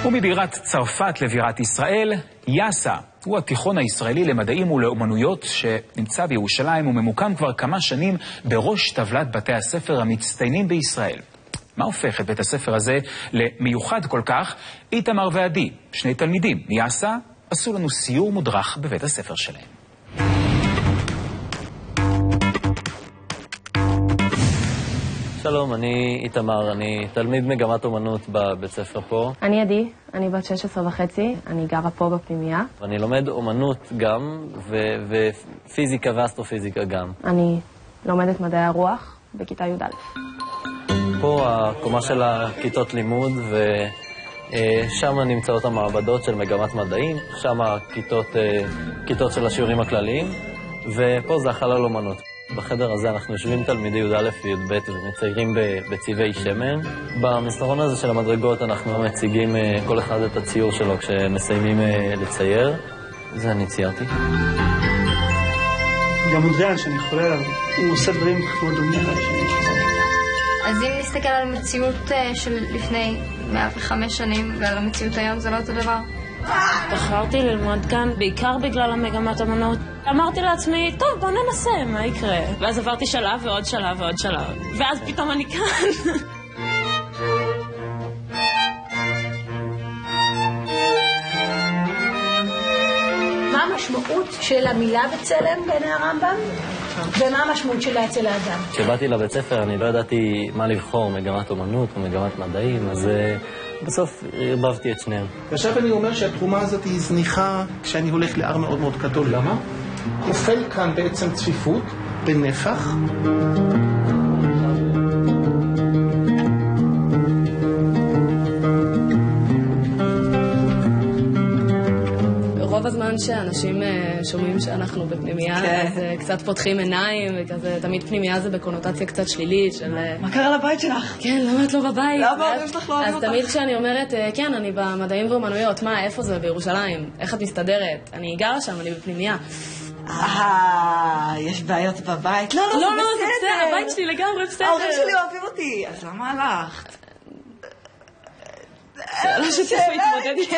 ומבירת צרפת לבירת ישראל, יאסה. הוא התיכון הישראלי למדעים ולאומנויות שנמצא בירושלים וממוקם כבר כמה שנים בראש טבלת בתי הספר המצטיינים בישראל. מה הופך את בית הספר הזה למיוחד כל כך? איתמר ועדי, שני תלמידים מיאסה, עשו לנו סיור מודרך בבית הספר שלהם. שלום, אני איתמר, אני תלמיד מגמת אומנות בבית ספר פה. אני עדי, אני בת 16 וחצי, אני גרה פה בפנימייה. אני לומד אומנות גם, ופיזיקה ואסטרופיזיקה גם. אני לומדת מדעי הרוח בכיתה י"א. פה הקומה של הכיתות לימוד, ושם נמצאות המעבדות של מגמת מדעים, שם כיתות של השיעורים הכלליים, ופה זה החלל אומנות. בחדר הזה אנחנו יושבים תלמידי י"א וי"ב ומציירים בצבעי שמן. במסדרון הזה של המדרגות אנחנו מציגים כל אחד את הציור שלו כשמסיימים לצייר. זה אני ציירתי. גם מודריאן שאני חולה עליו, הוא עושה דברים מאוד דומים. אז אם נסתכל על המציאות של לפני 105 שנים ועל המציאות היום, זה לא אותו דבר. בחרתי ללמוד כאן בעיקר בגלל המגמת אמנות. אמרתי לעצמי, טוב, בוא ננסה, מה יקרה? ואז עברתי שלב ועוד שלב ועוד שלב. ואז פתאום אני כאן. מה המשמעות של המילה בצלם בעיני הרמב"ם? ומה המשמעות שלה אצל האדם? כשבאתי לבית ספר אני לא ידעתי מה לבחור, מגמת אומנות או מגמת מדעים, אז בסוף הרבבתי את שניהם. עכשיו אני אומר שהתרומה הזאת היא זניחה כשאני הולך להר מאוד מאוד גדול. למה? נופל כאן בעצם צפיפות בנפח. רוב הזמן שאנשים שומעים שאנחנו בפנימייה, אז קצת פותחים עיניים, וכזה, תמיד פנימייה זה בקונוטציה קצת שלילית של... מה קרה לבית שלך? כן, למה את לא בבית? למה ההורים שלך לא אוהבים אותך? אז תמיד כשאני אומרת, כן, אני במדעים ואומנויות, מה, איפה זה? בירושלים? איך את מסתדרת? אני גרה שם, אני בפנימייה. יש בעיות בבית? לא, לא, זה בסדר, הבית שלי לגמרי בסדר. ההורים שלי אוהבים אותי, אז למה הלכת? לא שצריך להתמודד איתה.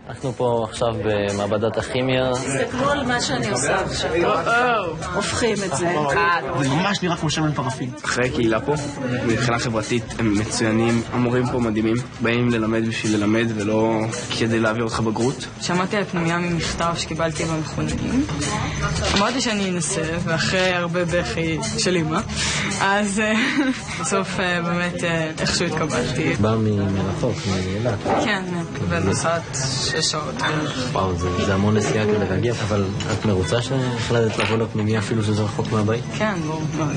אנחנו פה עכשיו במעבדת הכימיה. תסתכלו על מה שאני עושה עכשיו. הופכים את זה. זה ממש נראה כמו שמן פרפין. אחרי הקהילה פה, מבחינה חברתית הם מצוינים, המורים פה מדהימים, באים ללמד בשביל ללמד ולא כדי להעביר אותך בגרות. שמעתי על פנימייה ממכתב שקיבלתי במכוננים. אמרתי שאני אנסה, ואחרי הרבה בכי של אמא, אז בסוף באמת איכשהו התקבלתי. בא מרחוק, מאילת. כן, ונוסעת 6 שעות. וואו, זה המון נסיעה כדי להגיע, אבל את מרוצה שהחלטת לבוא לפנימיה אפילו שזה רחוק מהבית? כן, ברור מאוד.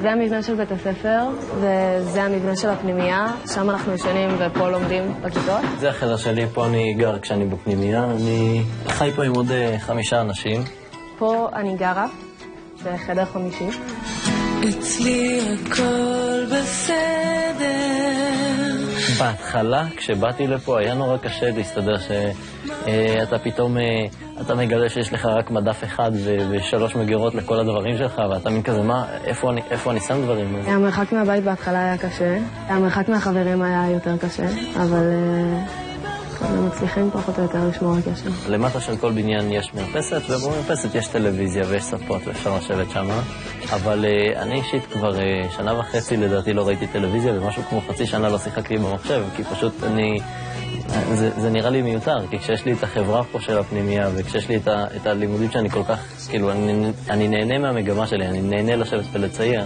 זה המבנה של בית הספר, וזה המבנה של הפנימייה, שם אנחנו ישנים ופה לומדים בכיתות. זה החדר שלי, פה אני גר כשאני בפנימייה, אני חי פה עם עוד 5 אנשים. פה אני גרה, בחדר 50. אצלי הכל בסדר. בהתחלה, כשבאתי לפה, היה נורא קשה להסתדר שאתה פתאום, אתה מגלה שיש לך רק מדף אחד ו3 מגירות לכל הדברים שלך, ואתה מין כזה, מה, איפה אני שם דברים? המרחק מהבית בהתחלה היה קשה, המרחק מהחברים היה יותר קשה, אבל הם מצליחים פחות או יותר לשמור על קשר. למטה של כל בניין יש מרפסת, ובמרפסת יש טלוויזיה ויש ספות ואפשר לשבת שם. אבל אני אישית כבר 1.5 שנה לדעתי לא ראיתי טלוויזיה, ומשהו כמו חצי שנה לא שיחקתי במחשב, כי פשוט זה נראה לי מיותר, כי כשיש לי את החברה פה של הפנימייה, וכשיש לי את הלימודים שאני כל כך, כאילו, אני נהנה מהמגמה שלי, אני נהנה לשבת ולצייר.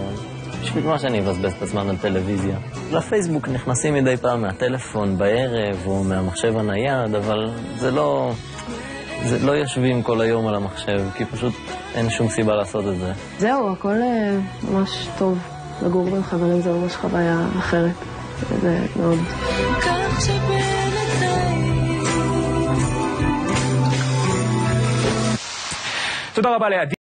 בשביל מה שאני אבזבז את הזמן על טלוויזיה. לפייסבוק נכנסים מדי פעם מהטלפון בערב או מהמחשב הנייד, אבל זה לא יושבים כל היום על המחשב, כי פשוט אין שום סיבה לעשות את זה. זהו, הכל ממש טוב. לגור עם חברים זה ממש חוויה אחרת. זה מאוד. תודה רבה לעדי.